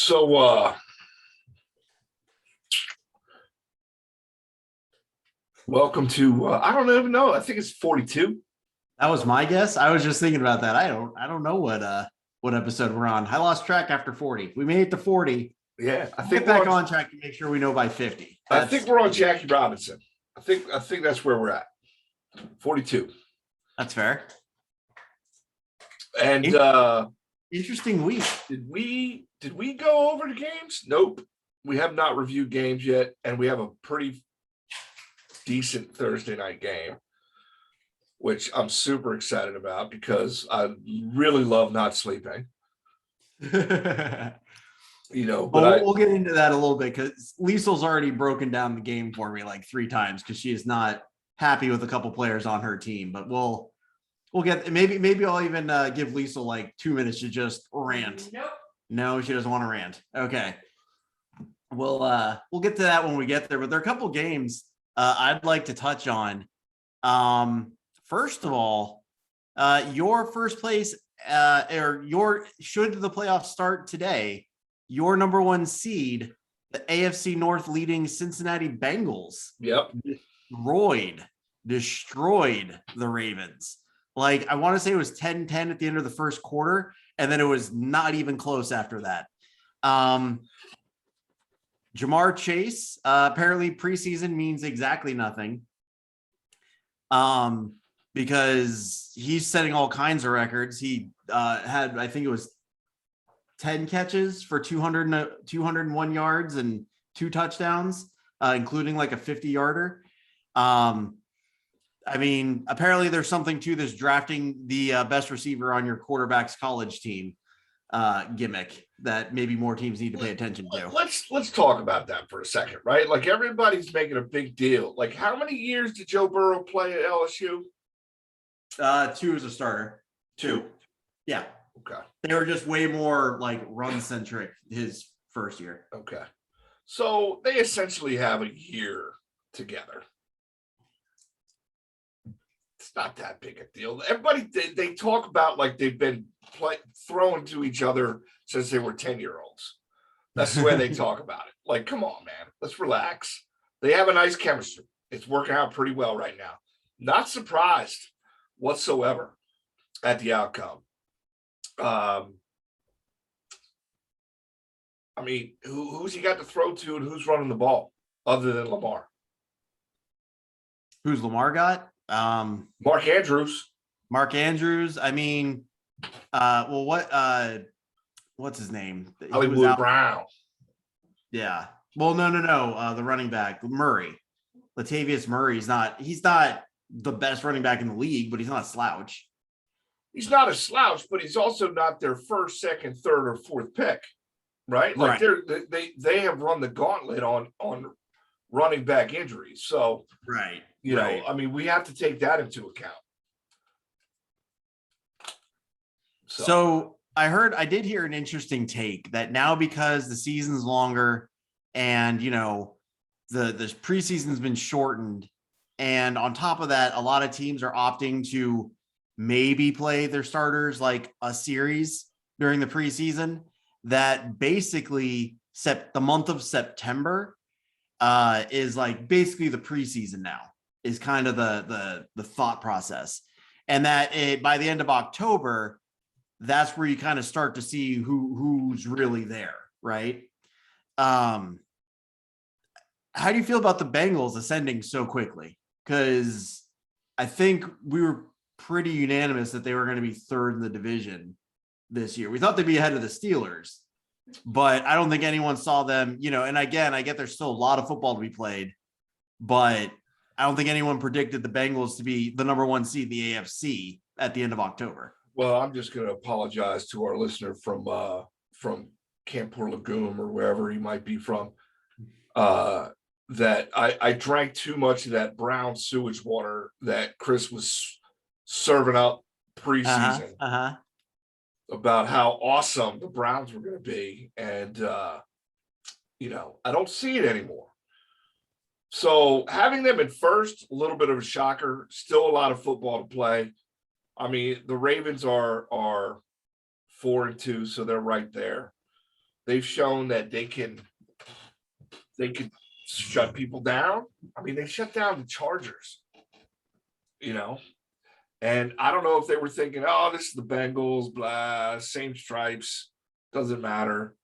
So, welcome to, I don't even know. I think it's 42. That was my guess. I was just thinking about that. I don't know what episode we're on. I lost track after 40. We made it to 40. Yeah, I We'll think get back on track to make sure we know by 50. I think we're on Jackie Robinson. I think that's where we're at. 42. That's fair. And interesting week. did we go over the games? Nope. We have not reviewed games yet, and we have a pretty decent Thursday night game, which I'm super excited about because I really love not sleeping. But we'll get into that a little bit because Liesel's already broken down the game for me like 3 times because she is not happy with a couple players on her team. But we'll get maybe I'll even give Liesel like 2 minutes to just rant. Nope. No, she doesn't want to rant. Okay. We'll get to that when we get there. But there are a couple games I'd like to touch on. First of all, your first place should the playoffs start today, your number 1 seed, the AFC North leading Cincinnati Bengals. Yep. Destroyed the Ravens. Like, I want to say it was 10-10 at the end of the first quarter, and then it was not even close after that. Jamar Chase, apparently preseason means exactly nothing. Because he's setting all kinds of records. He had, I think it was 10 catches for 201 yards and 2 touchdowns, including like a 50-yarder. I mean, apparently there's something to this drafting the best receiver on your quarterback's college team gimmick that maybe more teams need to pay attention to. Let's talk about that for a second, right? Like, everybody's making a big deal. Like, how many years did Joe Burrow play at LSU? 2 as a starter. 2. Yeah. Okay. They were just way more like run centric his first year. Okay. So they essentially have a year together. It's not that big a deal. Everybody, they talk about like they've been throwing to each other since they were 10-year-olds. That's the way they talk about it. Like, come on, man. Let's relax. They have a nice chemistry. It's working out pretty well right now. Not surprised whatsoever at the outcome. I mean, who's he got to throw to and who's running the ball other than Lamar? Who's Lamar got? Mark Andrews. I mean, what's his name? Hollywood Brown. Yeah. Well, no. The running back, Murray. Latavius Murray he's not the best running back in the league, but he's not a slouch. He's not a slouch, but he's also not their first, second, third, or fourth pick, right? Like, they have run the gauntlet on running back injuries. So, right. You know, I mean, we have to take that into account. So I did hear an interesting take that now because the season's longer and, you know, the preseason's been shortened. And on top of that, a lot of teams are opting to maybe play their starters like a series during the preseason, that basically the month of September is like basically the preseason now, is kind of the thought process. And that by the end of October, that's where you kind of start to see who's really there, right? How do you feel about the Bengals ascending so quickly? Because I think we were pretty unanimous that they were going to be 3rd in the division this year. We thought they'd be ahead of the Steelers, but I don't think anyone saw them, you know, and again, I get there's still a lot of football to be played, but I don't think anyone predicted the Bengals to be the number 1 seed in the AFC at the end of October. Well, I'm just going to apologize to our listener from Camp Pour Legume or wherever he might be from, that I drank too much of that brown sewage water that Chris was serving up preseason about how awesome the Browns were going to be. And, you know, I don't see it anymore. So having them in first, a little bit of a shocker, still a lot of football to play. I mean, the Ravens are 4-2, so they're right there. They've shown that they can shut people down. I mean, they shut down the Chargers, and I don't know if they were thinking, oh, this is the Bengals, blah, same stripes, doesn't matter.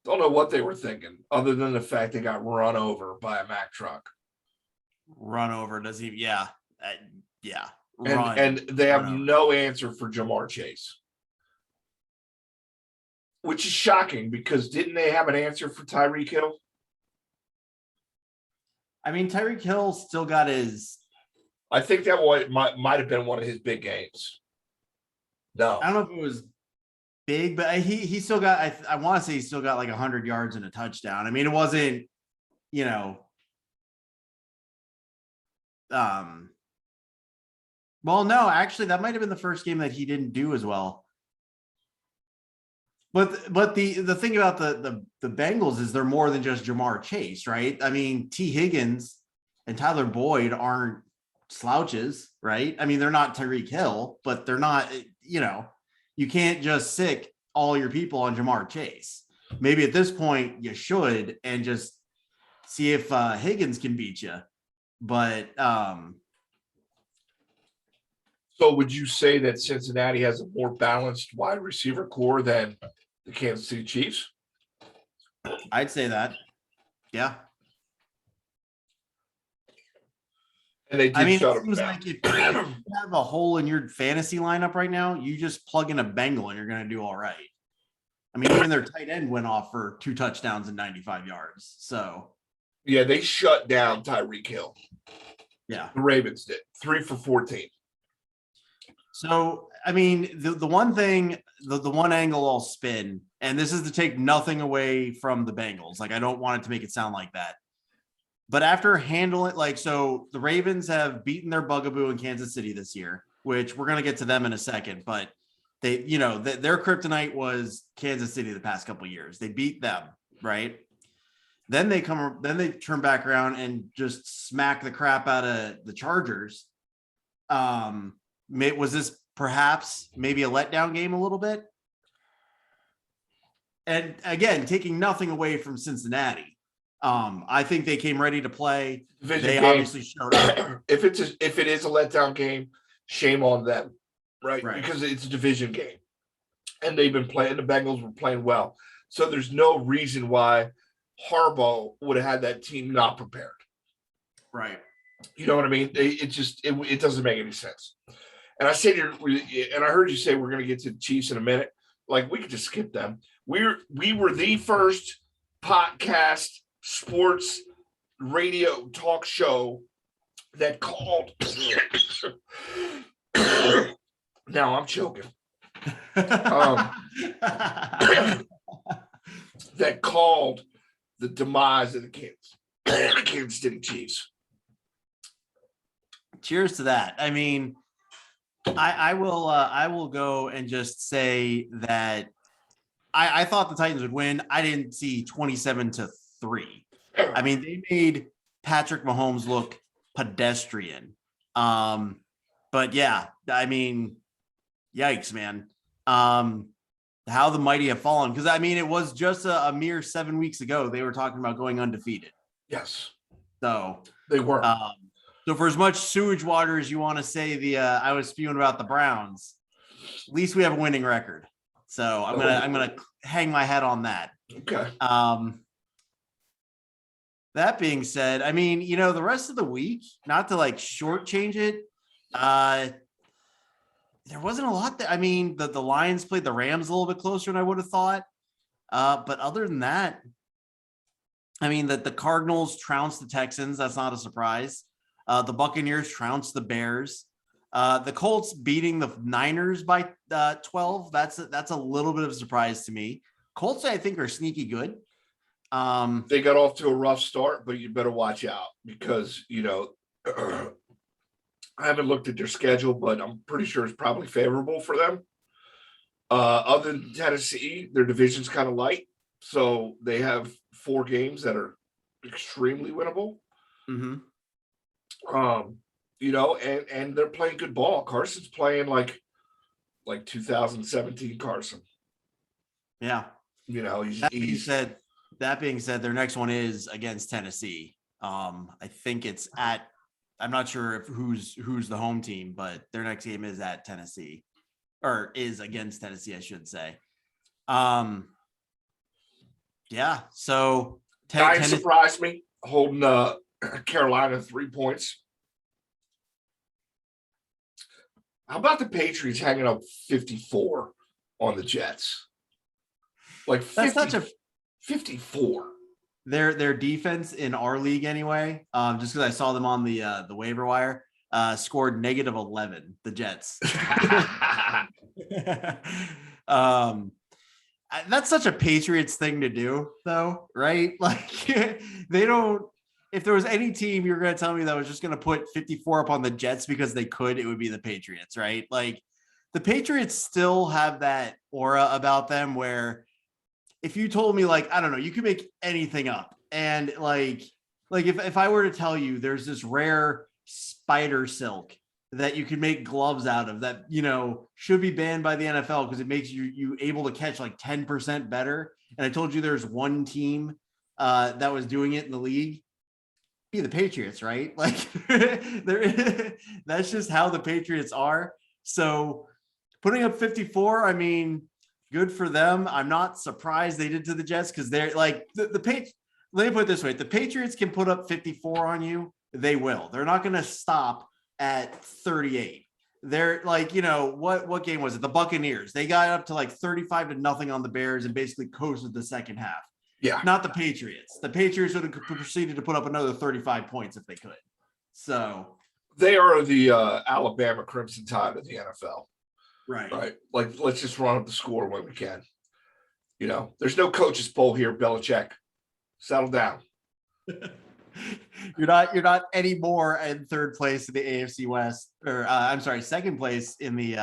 Don't know what they were thinking, other than the fact they got run over by a Mack truck. Run over, does he? Yeah. Yeah. And they have no answer for Jamar Chase, which is shocking because didn't they have an answer for Tyreek Hill? I mean, Tyreek Hill still got his. I think that might have been one of his big games. No, I don't know if it was big, but he still got. I want to say he still got like 100 yards and a touchdown. I mean, it wasn't, Well, no, actually, that might have been the first game that he didn't do as well. But the thing about the Bengals is they're more than just Jamar Chase, right? I mean, T. Higgins and Tyler Boyd aren't slouches, right? I mean, they're not Tyreek Hill, but they're not, you can't just sick all your people on Jamar Chase. Maybe at this point you should and just see if Higgins can beat you. But so would you say that Cincinnati has a more balanced wide receiver core than the Kansas City Chiefs? I'd say that. Yeah. And they did shut it seems down. like if you have a hole in your fantasy lineup right now, you just plug in a Bengal and you're going to do all right. I mean, even their tight end went off for 2 touchdowns and 95 yards. So, yeah, they shut down Tyreek Hill. Yeah. The Ravens did 3 for 14. So, I mean, the one thing, the one angle I'll spin, and this is to take nothing away from the Bengals. Like, I don't want it to make it sound like that. But after handling, so the Ravens have beaten their bugaboo in Kansas City this year, which we're going to get to them in a second. But they, their kryptonite was Kansas City the past couple of years. They beat them, right? Then they turn back around and just smack the crap out of the Chargers. Was this perhaps maybe a letdown game a little bit? And again, taking nothing away from Cincinnati. I think they came ready to play. They obviously showed up. If it is a letdown game, shame on them, right? Because it's a division game, and they've been playing. The Bengals were playing well, so there's no reason why Harbaugh would have had that team not prepared. Right. You know what I mean? It doesn't make any sense. And I said, and I heard you say we're going to get to the Chiefs in a minute. Like, we could just skip them. We were the first podcast sports radio talk show that called. Now I'm choking. That called the demise of the Kansas City Chiefs. Cheers to that. I mean, I will go and just say that I thought the Titans would win. I didn't see 27-3. I mean, they made Patrick Mahomes look pedestrian. But yeah, I mean, yikes, man. How the mighty have fallen. Because I mean, it was just a mere 7 weeks ago they were talking about going undefeated. Yes. So they were. So for as much sewage water as you want to say I was spewing about the Browns, at least we have a winning record. So I'm gonna hang my head on that. Okay. That being said, I mean, the rest of the week, not to shortchange it, there wasn't a lot that, I mean, the Lions played the Rams a little bit closer than I would have thought. But other than that, I mean, the Cardinals trounced the Texans. That's not a surprise. The Buccaneers trounced the Bears. The Colts beating the Niners by 12. That's a little bit of a surprise to me. Colts, I think, are sneaky good. They got off to a rough start, but you better watch out because, I haven't looked at their schedule, but I'm pretty sure it's probably favorable for them. Other than Tennessee, their division's kind of light. So they have 4 games that are extremely winnable. Mm-hmm. And they're playing good ball. Carson's playing like 2017 Carson. Yeah. You know, that being said, their next one is against Tennessee. I think it's at. I'm not sure if who's the home team, but their next game is at Tennessee, or is against Tennessee, I should say. Yeah. So Giants surprised me holding Carolina 3 points. How about the Patriots hanging up 54 on the Jets? Like 50, that's 54. Their defense in our league anyway, just because I saw them on the waiver wire, scored -11, the Jets. That's such a Patriots thing to do, though, right? Like they don't. If there was any team you're going to tell me that was just going to put 54 up on the Jets because they could, it would be the Patriots, right? Like the Patriots still have that aura about them where if you told me, like, I don't know, you could make anything up. And like if I were to tell you there's this rare spider silk that you can make gloves out of that, you know, should be banned by the NFL because it makes you able to catch like 10% better. And I told you there's one team that was doing it in the league, be the Patriots, right? Like that's just how the Patriots are. So putting up 54, I mean, good for them. I'm not surprised they did to the Jets because they're like the Patriots. Let me put it this way. If the Patriots can put up 54 on you, they will. They're not going to stop at 38. They're like, you know, what game was it? The Buccaneers. They got up to like 35-0 on the Bears and basically coasted the second half. Yeah. Not the Patriots. The Patriots would have proceeded to put up another 35 points if they could. So they are the Alabama Crimson Tide of the NFL. Right. Like, let's just run up the score when we can. You know, there's no coach's poll here, Belichick. Settle down. You're not anymore in third place in the AFC West, or second place in the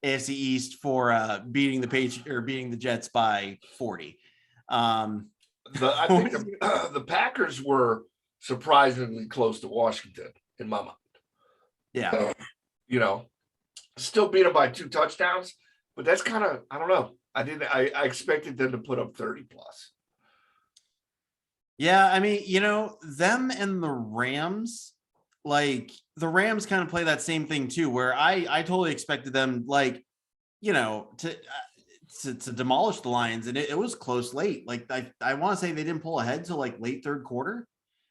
AFC East for beating the Jets by 40. I think the Packers were surprisingly close to Washington in my mind. Yeah. You know, still beat them by 2 touchdowns, but that's kind of, I don't know. I expected them to put up 30 plus. Yeah, I mean, you know, them and the Rams, like the Rams kind of play that same thing too, where I totally expected them, like, you know, to demolish the Lions, and it was close late. Like I want to say they didn't pull ahead till like late third quarter,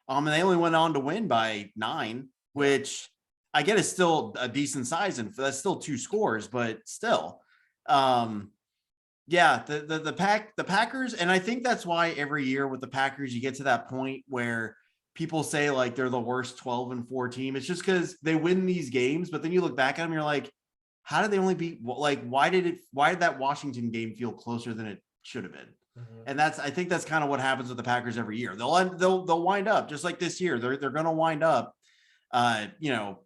and they only went on to win by 9, which I get is still a decent size, and that's still 2 scores, but still, yeah, the Packers, and I think that's why every year with the Packers you get to that point where people say like they're the worst 12-4 team. It's just because they win these games, but then you look back at them, you're like, how did they only beat? Like, why did that Washington game feel closer than it should have been? Mm-hmm. And I think that's kind of what happens with the Packers every year. They'll wind up just like this year. They're going to wind up, you know,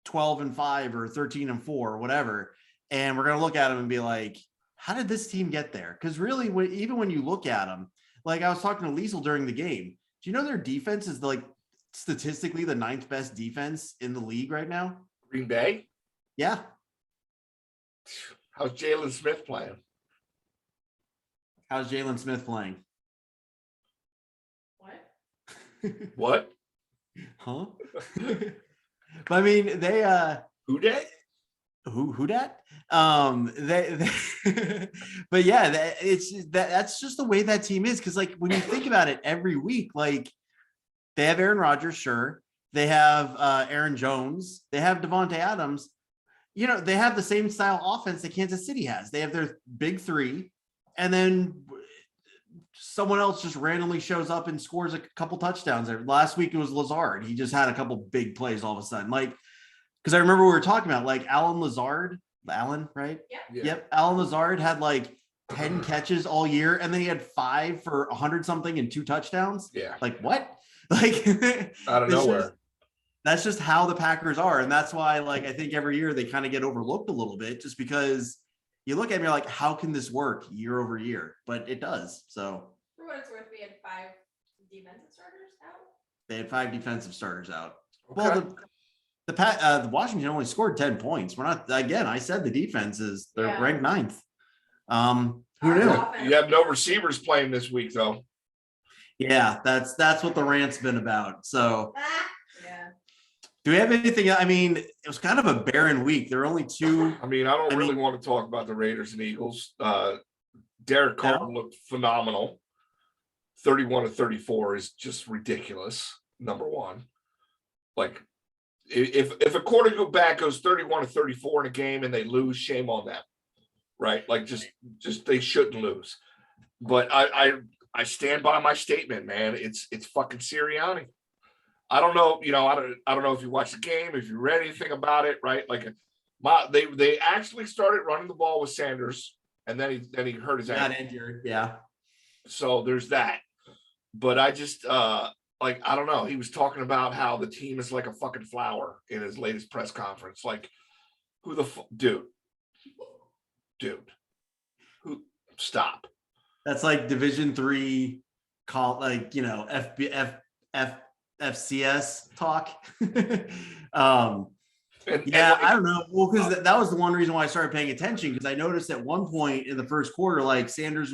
12-5 or 13-4 or whatever, and we're going to look at them and be like, how did this team get there? Because really, even when you look at them, like I was talking to Liesel during the game, do you know their defense is like statistically the 9th best defense in the league right now? Green Bay? Yeah. How's Jalen Smith playing? How's Jalen Smith playing? What? What? Huh? But I mean, they who dat? Who dat? They but yeah, that's just the way that team is. Because like when you think about it, every week, like they have Aaron Rodgers, sure, they have Aaron Jones, they have Devontae Adams. You know, they have the same style offense that Kansas City has. They have their big 3, and then someone else just randomly shows up and scores a couple touchdowns. Last week it was Lazard. He just had a couple big plays all of a sudden. Like, because I remember we were talking about like Allen, right? Yeah. Yep. Allen Lazard had like 10 catches all year, and then he had 5 for 100 something and 2 touchdowns. Yeah. Like what? Like out of nowhere. That's just how the Packers are. And that's why, like, I think every year they kind of get overlooked a little bit just because you look at me like, how can this work year over year? But it does. So for what it's worth, we had 5 defensive starters out. They had 5 defensive starters out. Okay. Well, the Washington only scored 10 points. We're not, again, I said the defense is, they're ranked 9th. Who knew? You have no receivers playing this week, though. Yeah, that's what the rant's been about. So, yeah. Do we have anything? I mean, it was kind of a barren week. There were only two. I mean, I don't really want to talk about the Raiders and Eagles. Derek Carr looked phenomenal. 31-34 is just ridiculous. Number one, like if a quarterback goes 31-34 in a game and they lose, shame on them, right? Like just they shouldn't lose. But I stand by my statement, man. It's fucking Sirianni. I don't know, I don't know if you watched the game, if you read anything about it, right? Like they actually started running the ball with Sanders, and then he hurt his ankle. Got injured, yeah. So there's that. But I just I don't know. He was talking about how the team is like a fucking flower in his latest press conference. Like, who the dude? Who? Stop. That's like Division III, FCS talk. I don't know. Well, because that was the one reason why I started paying attention, because I noticed at one point in the first quarter, like Sanders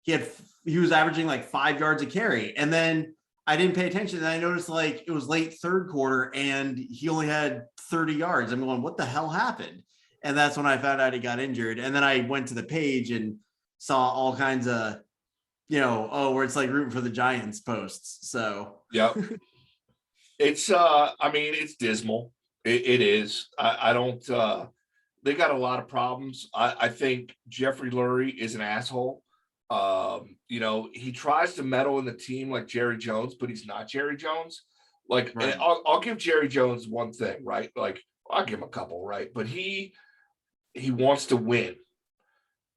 he was averaging like 5 yards a carry, and then I didn't pay attention, and I noticed like it was late third quarter and he only had 30 yards. I'm going, what the hell happened? And that's when I found out he got injured. And then I went to the page and saw all kinds of, where it's like rooting for the Giants posts. So yeah, it's it's dismal. It is. I don't. They got a lot of problems. I think Jeffrey Lurie is an asshole. He tries to meddle in the team like Jerry Jones, but he's not Jerry Jones. Like, right. I'll give Jerry Jones one thing, right? Like, I'll give him a couple, right? But he wants to win.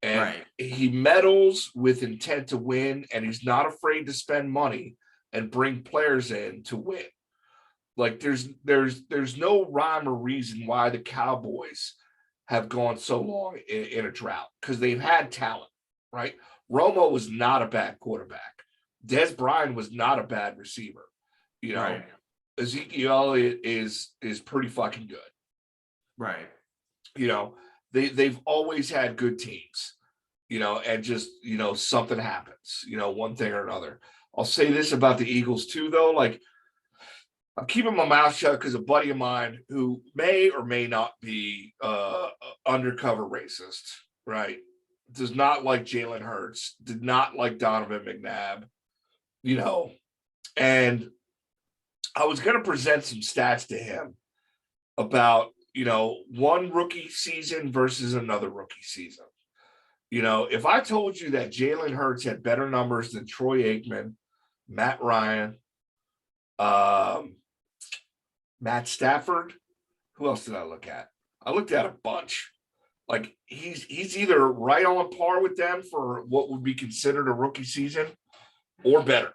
And he meddles with intent to win, and he's not afraid to spend money and bring players in to win. Like there's no rhyme or reason why the Cowboys have gone so long in a drought, because they've had talent, right? Romo was not a bad quarterback. Des Bryant was not a bad receiver. Right. Ezekiel Elliott is pretty fucking good. Right. They've always had good teams, and just, something happens, one thing or another. I'll say this about the Eagles too, though. Like, I'm keeping my mouth shut because a buddy of mine who may or may not be undercover racist, right, does not like Jalen Hurts, did not like Donovan McNabb, and I was going to present some stats to him about, one rookie season versus another rookie season. If I told you that Jalen Hurts had better numbers than Troy Aikman, Matt Ryan, Matt Stafford, who else did I look at? I looked at a bunch. Like, he's either right on par with them for what would be considered a rookie season or better.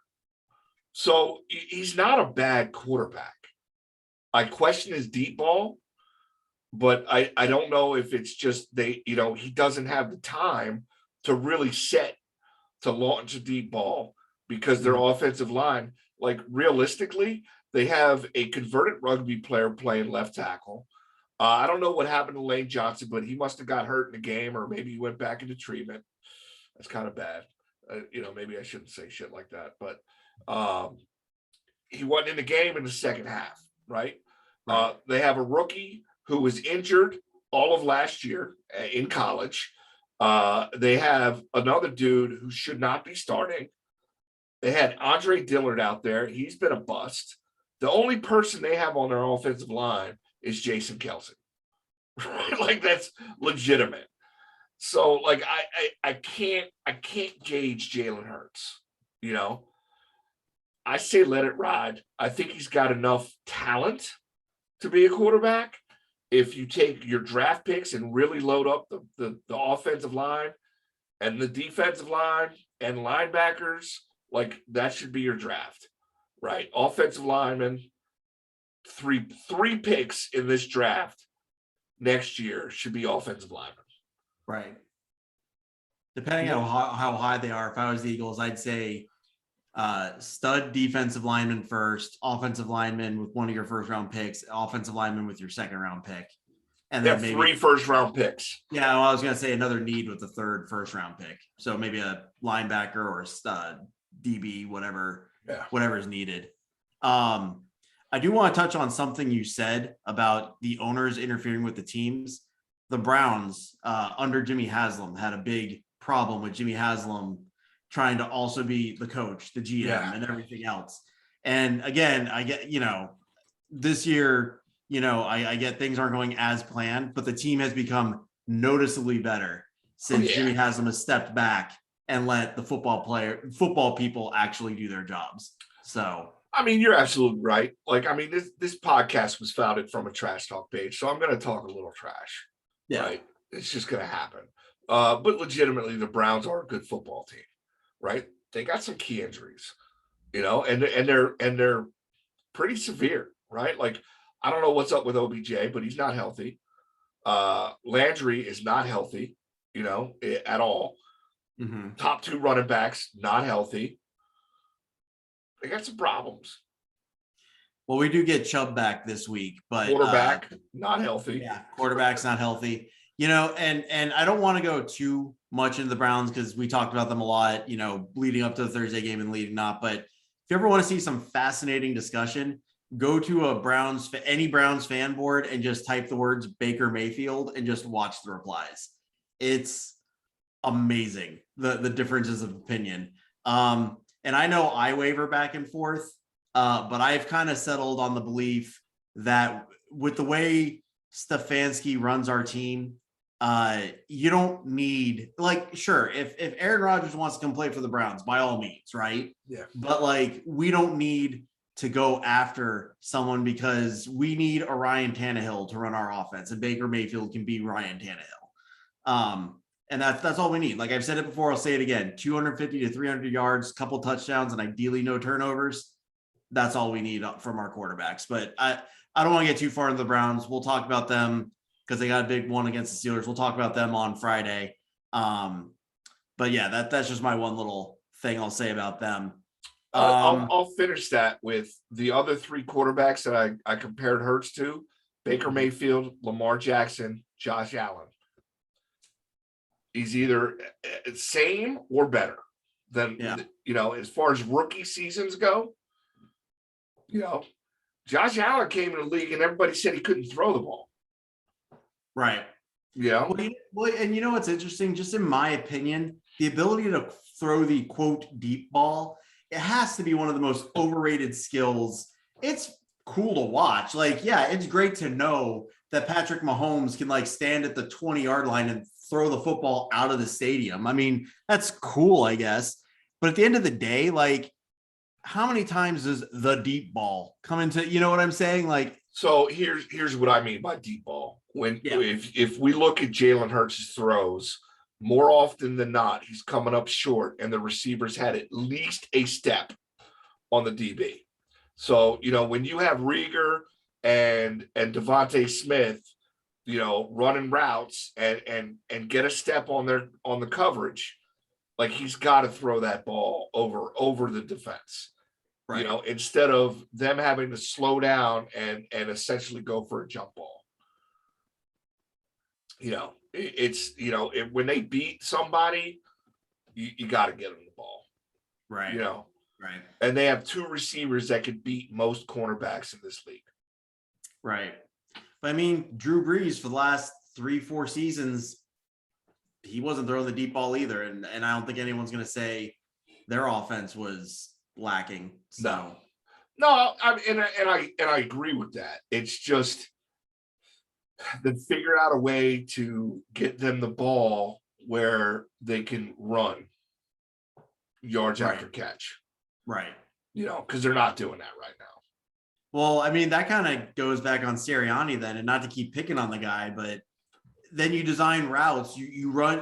So he's not a bad quarterback. I question his deep ball, but I don't know if it's just he doesn't have the time to really set to launch a deep ball, because their offensive line, like, realistically, they have a converted rugby player playing left tackle. I don't know what happened to Lane Johnson, but he must have got hurt in the game, or maybe he went back into treatment. That's kind of bad. Maybe I shouldn't say shit like that, but he wasn't in the game in the second half, right? They have a rookie who was injured all of last year in college. They have another dude who should not be starting. They had Andre Dillard out there. He's been a bust. The only person they have on their offensive line is Jason Kelce. Like, that's legitimate. So, like, I can't gauge Jalen Hurts. I say let it ride. I think he's got enough talent to be a quarterback. If you take your draft picks and really load up the offensive line and the defensive line and linebackers, like, that should be your draft, right? Offensive linemen, three picks in this draft next year should be offensive linemen. Right. Depending on how high they are, if I was the Eagles, I'd say stud defensive lineman first, offensive lineman with one of your first round picks, offensive lineman with your second round pick. And They then have maybe 3 first-round picks. Yeah, well, I was going to say another need with the 3rd first-round pick. So maybe a linebacker or a DB, whatever is needed. I do want to touch on something you said about the owners interfering with the teams. The Browns, under Jimmy Haslam, had a big problem with Jimmy Haslam trying to also be the coach, the GM, and everything else. And again, I get, this year, I get things aren't going as planned, but the team has become noticeably better since Jimmy Haslam has stepped back and let the football people actually do their jobs. So, I mean, you're absolutely right. Like, I mean, this podcast was founded from a trash talk page, so I'm going to talk a little trash. Yeah. Right? It's just going to happen. But legitimately, the Browns are a good football team, right? They got some key injuries, and they're pretty severe, right? Like, I don't know what's up with OBJ, but he's not healthy. Landry is not healthy, at all. Mm-hmm. Top 2 running backs, not healthy. They got some problems. Well, we do get Chubb back this week, but quarterback not healthy. Yeah, quarterback's not healthy. And I don't want to go too much into the Browns because we talked about them a lot, leading up to the Thursday game and leading up. But if you ever want to see some fascinating discussion, go to any Browns fan board and just type the words Baker Mayfield and just watch the replies. It's amazing, the differences of opinion. And I know I waver back and forth, but I've kind of settled on the belief that with the way Stefanski runs our team, you don't need, sure, if Aaron Rodgers wants to come play for the Browns, by all means, right? Yeah. But we don't need to go after someone because we need a Ryan Tannehill to run our offense, and Baker Mayfield can be Ryan Tannehill. And that's all we need. Like I've said it before, I'll say it again, 250 to 300 yards, couple touchdowns, and ideally no turnovers. That's all we need from our quarterbacks. But I don't want to get too far into the Browns. We'll talk about them because they got a big one against the Steelers. We'll talk about them on Friday. But yeah, that's just my one little thing I'll say about them. I'll finish that with the other 3 quarterbacks that I compared Hurts to: Baker Mayfield, Lamar Jackson, Josh Allen. He's either same or better than, as far as rookie seasons go. Josh Allen came in the league and everybody said he couldn't throw the ball. Right. Yeah. Well, and what's interesting, just in my opinion, the ability to throw the quote deep ball, it has to be one of the most overrated skills. It's cool to watch. It's great to know that Patrick Mahomes can stand at the 20-yard line and throw the football out of the stadium. I mean, that's cool, I guess. But at the end of the day, how many times does the deep ball come into, what I'm saying? So here's what I mean by deep ball. If we look at Jalen Hurts' throws, more often than not, he's coming up short and the receivers had at least a step on the DB. So, when you have Rieger and Devontae Smith, running routes and get a step on the coverage, he's got to throw that ball over the defense, right? Instead of them having to slow down and essentially go for a jump ball. When they beat somebody, you got to get them the ball, right? Right. And they have 2 receivers that could beat most cornerbacks in this league, right? But I mean, Drew Brees for the last 3-4 seasons, he wasn't throwing the deep ball either. And I don't think anyone's going to say their offense was lacking. So no, I agree with that. It's just they figure out a way to get them the ball where they can run yards after catch. Right. Because they're not doing that right now. Well, I mean, that kind of goes back on Sirianni then, and not to keep picking on the guy, but then you design routes, you run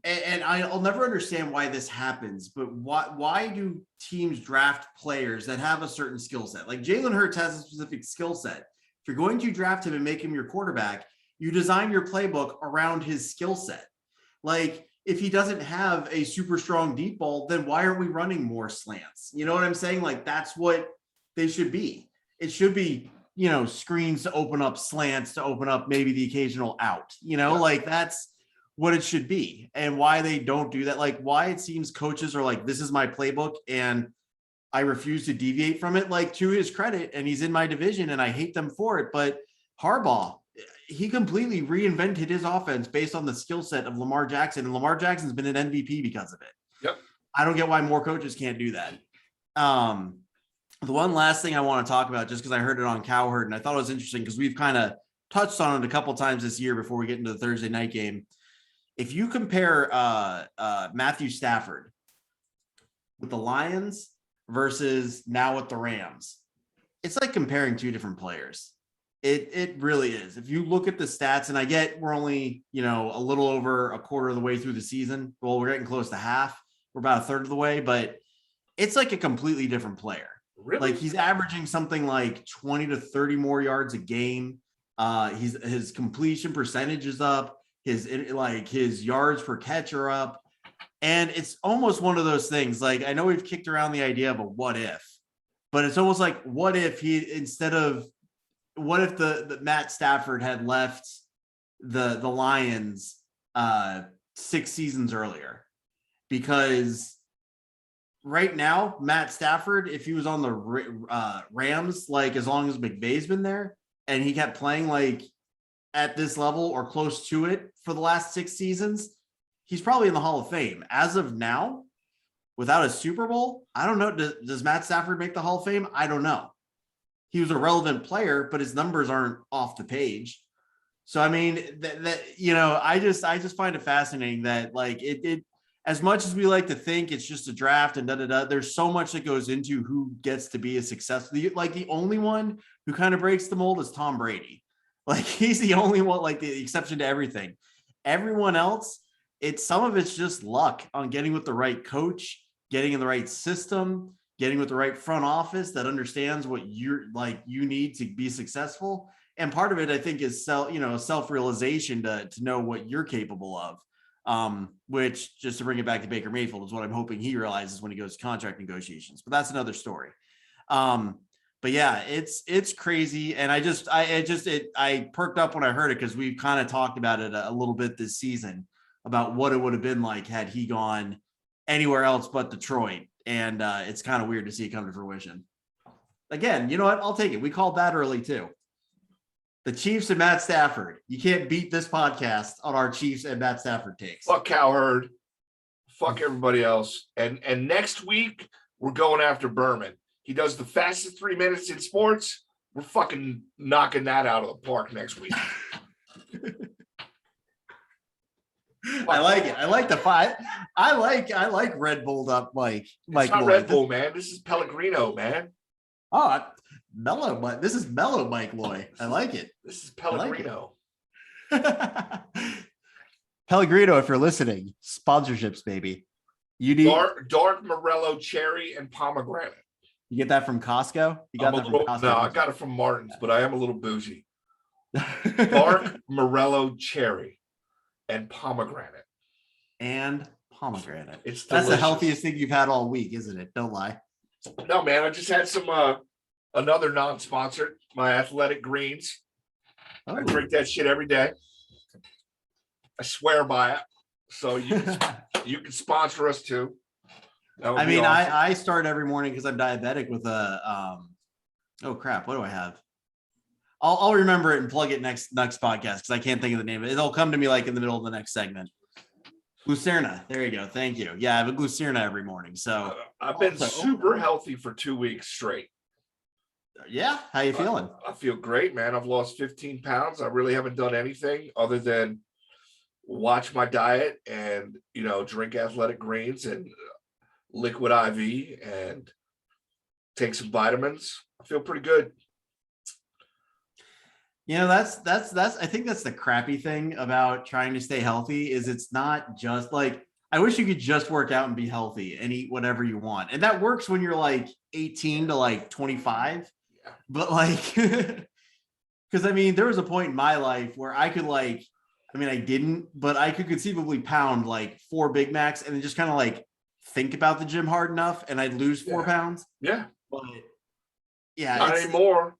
and I'll never understand why this happens, but why do teams draft players that have a certain skill set? Jalen Hurts has a specific skill set. If you're going to draft him and make him your quarterback, you design your playbook around his skill set. If he doesn't have a super strong deep ball, then why aren't we running more slants? You know what I'm saying? That's what they should be. It should be screens to open up slants, to open up maybe the occasional out, like that's what it should be. And why they don't do that, like why it seems coaches are like, this is my playbook and I refuse to deviate from it, like to his credit, and he's in my division and I hate them for it. But Harbaugh, he completely reinvented his offense based on the skill set of Lamar Jackson, and Lamar Jackson's been an MVP because of it. Yep. I don't get why more coaches can't do that. The one last thing I want to talk about, just because I heard it on Cowherd, and I thought it was interesting because we've kind of touched on it a couple times this year before we get into the Thursday night game. If you compare Matthew Stafford with the Lions versus now with the Rams, it's like comparing two different players. It really is. If you look at the stats, and I get we're only, a little over a quarter of the way through the season. Well, we're getting close to half. We're about a third of the way, but it's like a completely different player. Really? Like he's averaging something like 20 to 30 more yards a game. His completion percentage is up. His yards per catch are up. And it's almost one of those things. Like, I know we've kicked around the idea of a what if, but it's almost like, what if the Matt Stafford had left the Lions 6 seasons earlier? Because right now, Matt Stafford, if he was on the Rams, like as long as McVay's been there and he kept playing like at this level or close to it for the last 6 seasons, he's probably in the Hall of Fame. As of now, without a Super Bowl, I don't know. Does Matt Stafford make the Hall of Fame? I don't know. He was a relevant player, but his numbers aren't off the page. So, I mean, I just find it fascinating that like it as much as we like to think it's just a draft and there's so much that goes into who gets to be a success. Like the only one who kind of breaks the mold is Tom Brady. Like he's the only one, like the exception to everything. Everyone else, some of it's just luck on getting with the right coach, getting in the right system, getting with the right front office that understands what you need to be successful. And part of it, I think, is self-realization to know what you're capable of. Which, just to bring it back to Baker Mayfield, is what I'm hoping he realizes when he goes to contract negotiations. But that's another story. But yeah, it's crazy. And I perked up when I heard it because we've kind of talked about it a little bit this season about what it would have been like had he gone anywhere else but Detroit. And it's kind of weird to see it come to fruition. Again, you know what? I'll take it. We called that early too. The Chiefs and Matt Stafford. You can't beat this podcast on our Chiefs and Matt Stafford takes. Fuck Cowherd. Fuck everybody else. And next week, we're going after Berman. He does the fastest 3 minutes in sports. We're fucking knocking that out of the park next week. I like it. I like the fight. I like Red Bulled up Mike. It's not Red Bull, man. This is Pellegrino, man. Oh, mellow, but this is mellow Mike Loy. I like it. This is Pellegrino. Pellegrino, if you're listening, sponsorships, baby. You need dark Morello cherry and pomegranate. You get that from Costco? You got that from Costco? No, I got it from Martin's, but I am a little bougie. Dark Morello cherry and pomegranate. That's the healthiest thing you've had all week, isn't it? Don't lie. No, man, I just had some another non-sponsored, my Athletic Greens. Oh. I drink that shit every day. I swear by it. So you can sponsor us too. I mean, awesome. I start every morning because I'm diabetic with a oh crap, what do I have? I'll remember it and plug it next podcast because I can't think of the name of it. It'll come to me like in the middle of the next segment. Glucerna. There you go. Thank you. Yeah, I have a Glucerna every morning. So I've been super healthy for 2 weeks straight. Yeah. How you feeling? I feel great, man. I've lost 15 pounds. I really haven't done anything other than watch my diet and, drink Athletic Greens and liquid IV and take some vitamins. I feel pretty good. That's I think that's the crappy thing about trying to stay healthy is it's not just like, I wish you could just work out and be healthy and eat whatever you want. And that works when you're like 18 to like 25. Yeah. But like, because I mean, there was a point in my life where I could I didn't, but I could conceivably pound like 4 Big Macs and then just kind of like think about the gym hard enough and I'd lose 4 pounds. Yeah. But yeah. Not anymore.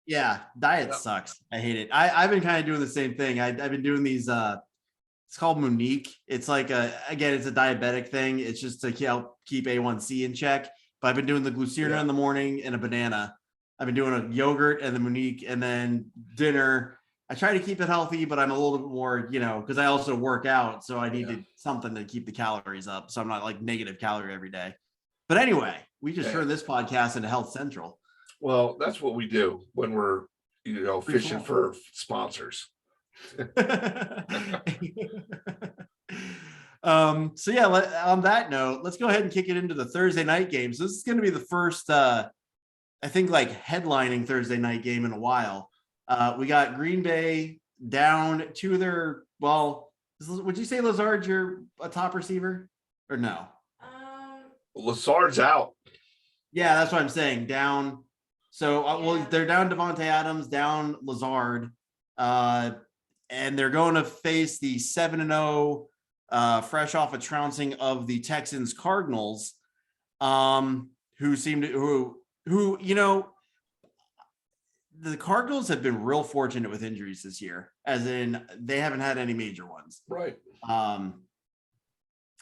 Yeah, diet sucks. I hate it. I've been kind of doing the same thing. I've been doing these. It's called Monique. It's like it's a diabetic thing. It's just to help keep A1C in check. But I've been doing the glucerna in the morning and a banana. I've been doing a yogurt and the Monique, and then dinner. I try to keep it healthy, but I'm a little bit more, because I also work out, so I need something to keep the calories up, so I'm not like negative calorie every day. But anyway, we just turned this podcast into Health Central. Well, that's what we do when we're, fishing for sponsors. So yeah, on that note, let's go ahead and kick it into the Thursday night game. So this is going to be the first, I think, like headlining Thursday night game in a while. We got Green Bay down to their, would you say Lazard, you're a top receiver or no? Lazard's out. Yeah, that's what I'm saying. Down. So, they're down Devontae Adams, down Lazard, and they're going to face the 7-0, fresh off a trouncing of the Texans Cardinals, who seem to, the Cardinals have been real fortunate with injuries this year, as in they haven't had any major ones. Right.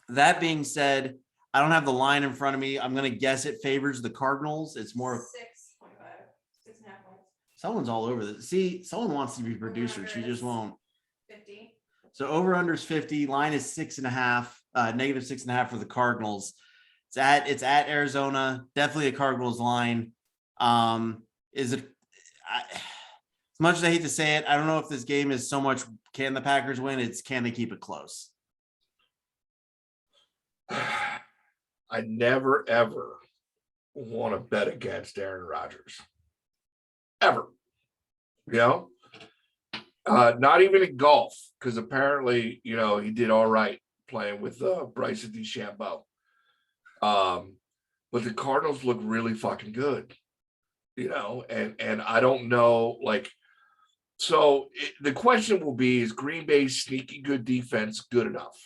That being said, I don't have the line in front of me. I'm going to guess it favors the Cardinals. It's more 6.5, 6.5 points. Someone's all over this. See, someone wants to be producer. She just won't. 50. So over under is 50. Line is 6.5, negative 6.5 for the Cardinals. It's at Arizona. Definitely a Cardinals line. Is it? As much as I hate to say it, I don't know if this game is so much can the Packers win. It's can they keep it close. I never, ever want to bet against Aaron Rodgers. Ever. Not even in golf, because apparently, he did all right playing with Bryson DeChambeau. But the Cardinals look really fucking good, and I don't know, the question will be, is Green Bay's sneaky good defense good enough?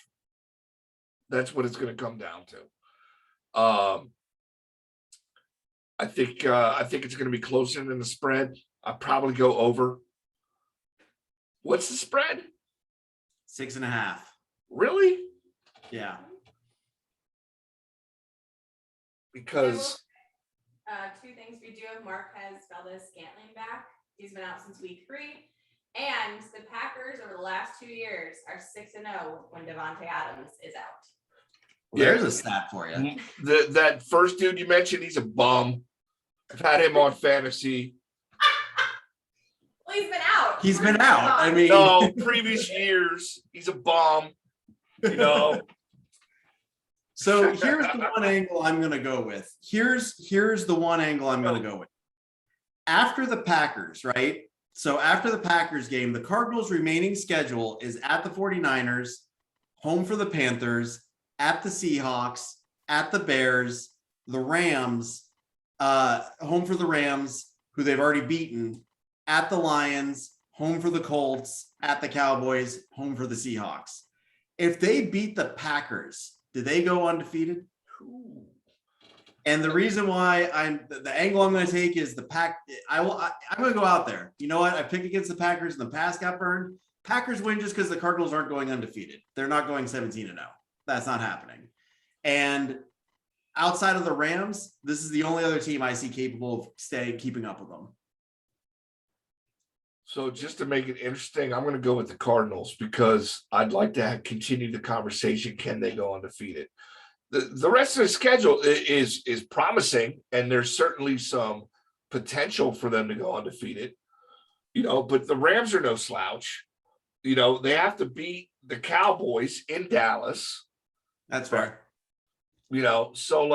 That's what it's going to come down to. I think it's going to be closer than the spread. I'll probably go over. What's the spread? 6.5. Really? Yeah. Because two things. We do have Marquez Valdez-Scantling back. He's been out since week 3. And the Packers over the last 2 years are 6-0 when Devontae Adams is out. Well, there's a stat for you. That first dude you mentioned, he's a bum. I've had him on fantasy. Well, he's been out. He's been out. I mean, no, previous years, he's a bum. So here's the one angle I'm going to go with. Here's the one angle I'm going to go with. After the Packers, right? So after the Packers game, the Cardinals' remaining schedule is at the 49ers, home for the Panthers, at the Seahawks, at the Bears, the Rams, home for the Rams, who they've already beaten, at the Lions, home for the Colts, at the Cowboys, home for the Seahawks. If they beat the Packers, do they go undefeated? And the reason why the angle I'm going to take is I'm going to go out there. You know what? I picked against the Packers in the past, got burned. Packers win just because the Cardinals aren't going undefeated. They're not going 17-0. That's not happening. And outside of the Rams, this is the only other team I see capable of keeping up with them. So just to make it interesting, I'm going to go with the Cardinals because I'd like to continue the conversation. Can they go undefeated? The rest of the schedule is promising, and there's certainly some potential for them to go undefeated. But the Rams are no slouch. They have to beat the Cowboys in Dallas. That's fair. So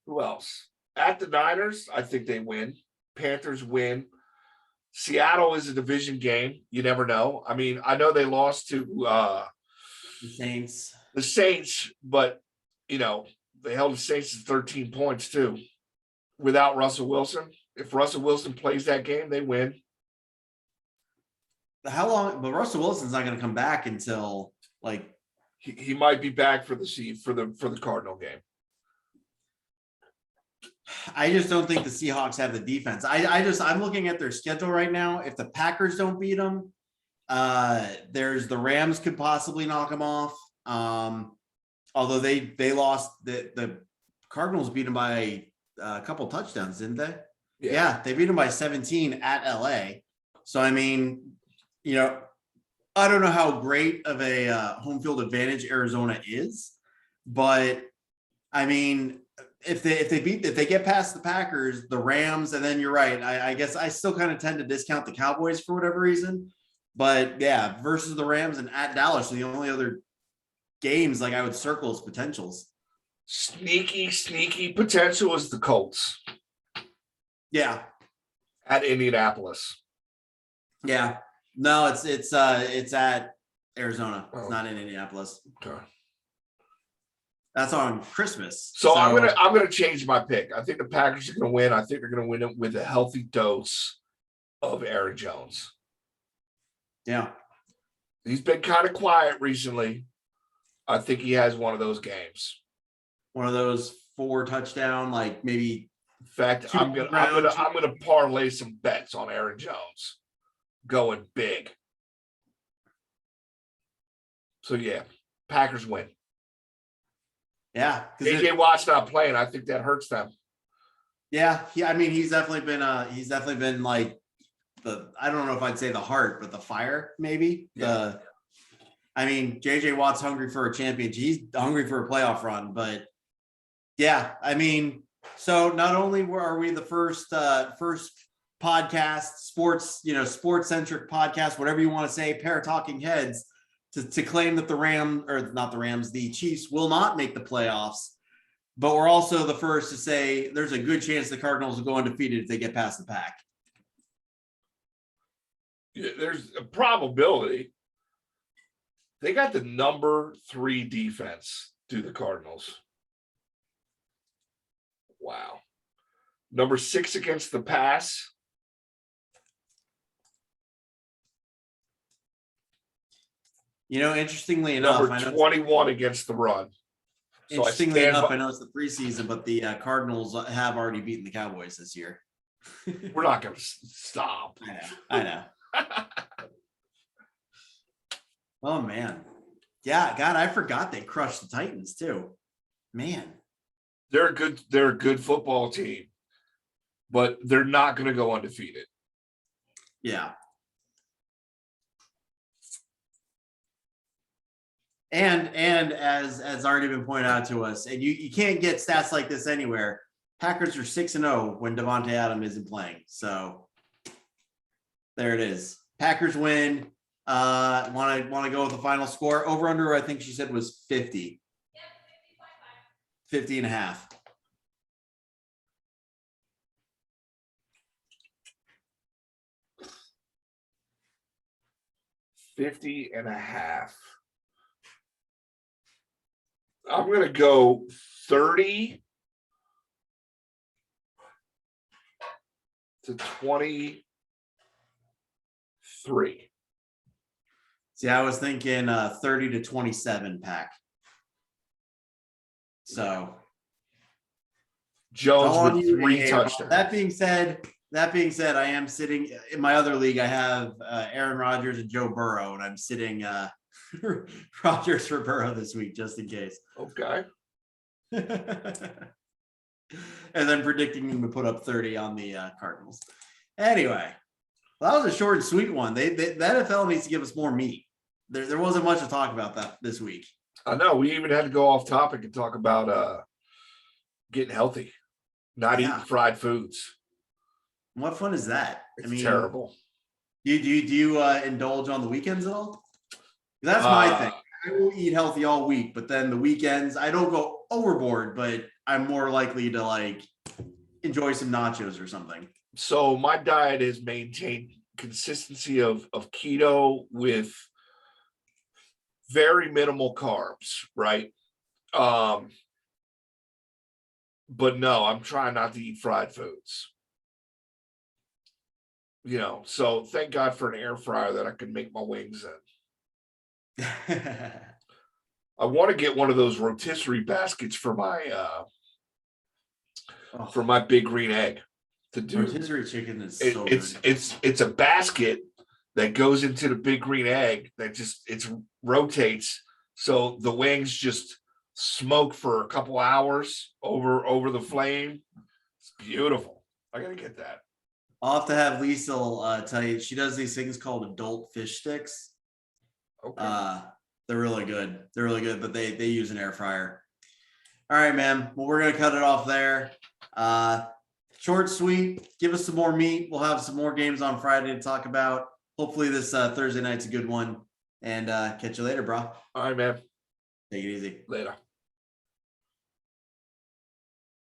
who else? At the Niners, I think they win. Panthers win. Seattle is a division game. You never know. I mean, I know they lost to the Saints. The Saints, but they held the Saints to 13 points too. Without Russell Wilson. If Russell Wilson plays that game, they win. How long? But Russell Wilson's not going to come back until he might be back for the Cardinal game. I just don't think the Seahawks have the defense. I'm looking at their schedule right now. If the Packers don't beat them, there's the Rams could possibly knock them off. Although they lost, the Cardinals beat them by a couple touchdowns, didn't they? Yeah, they beat them by 17 at LA. So I mean, I don't know how great of a home field advantage Arizona is, but I mean, if they get past the Packers, the Rams, and then you're right. I guess I still kind of tend to discount the Cowboys for whatever reason, but yeah, versus the Rams and at Dallas are the only other games like I would circle as potentials. Sneaky potential is the Colts. Yeah, at Indianapolis. Yeah, no, it's at Arizona. It's not in Indianapolis. Okay. That's on Christmas. So I'm gonna change my pick. I think the Packers are gonna win. I think they're gonna win it with a healthy dose of Aaron Jones. Yeah. He's been kind of quiet recently. I think he has one of those games. One of those 4 touchdown, like maybe. In fact, I'm gonna parlay some bets on Aaron Jones going big. So yeah, Packers win. Yeah, AJ Watt's not playing. I think that hurts them. Yeah, I mean, he's definitely been like I don't know if I'd say the heart, but the fire, maybe. Yeah. I mean, JJ Watt's hungry for a championship. He's hungry for a playoff run, but yeah, I mean, so not only are we the first podcast, sports centric podcast, whatever you want to say, pair of talking heads to claim that the Chiefs will not make the playoffs, but we're also the first to say there's a good chance the Cardinals will go undefeated if they get past the Pack. Yeah, there's a probability. They got the number 3 defense to the Cardinals. Wow. Number 6 against the pass. Interestingly enough, number 21 against the run. So interestingly enough, I know it's the preseason, but the Cardinals have already beaten the Cowboys this year. We're not going to stop. I know. Oh man, yeah, God, I forgot they crushed the Titans too. Man, they're a good football team, but they're not going to go undefeated. Yeah. And as already been pointed out to us, and you can't get stats like this anywhere. Packers are 6-0 when Davante Adams isn't playing. So there it is. Packers win. Want to go with the final score? Over under, I think she said was 50. Yep, 50 and a half. I'm going to go 30 to 23. See, I was thinking 30 to 27 Pack. So Jones with 3 touchdowns. That being said, I am sitting in my other league. I have Aaron Rodgers and Joe Burrow, and I'm sitting Rodgers for Burrow this week, just in case. Okay. And then predicting him to put up 30 on the Cardinals. Anyway, well, that was a short and sweet one. The NFL needs to give us more meat. There wasn't much to talk about that this week. I know. We even had to go off topic and talk about getting healthy, not eating fried foods. What fun is that? It's terrible. Do you indulge on the weekends at all? That's my thing. I will eat healthy all week, but then the weekends I don't go overboard, but I'm more likely to enjoy some nachos or something. So my diet is maintained consistency of keto with very minimal carbs, right? But no, I'm trying not to eat fried foods. So thank God for an air fryer that I can make my wings in. I want to get one of those rotisserie baskets for my for my big green egg to do. Rotisserie chicken is so good. It's a basket that goes into the big green egg that just rotates, so the wings just smoke for a couple hours over the flame. It's beautiful. I gotta get that. I'll have to have Lisa tell you. She does these things called adult fish sticks. Okay. They're really good. They're really good, but they use an air fryer. All right, man. Well, we're gonna cut it off there. Short, sweet. Give us some more meat. We'll have some more games on Friday to talk about. Hopefully this Thursday night's a good one. And catch you later, bro. All right, man. Take it easy. Later.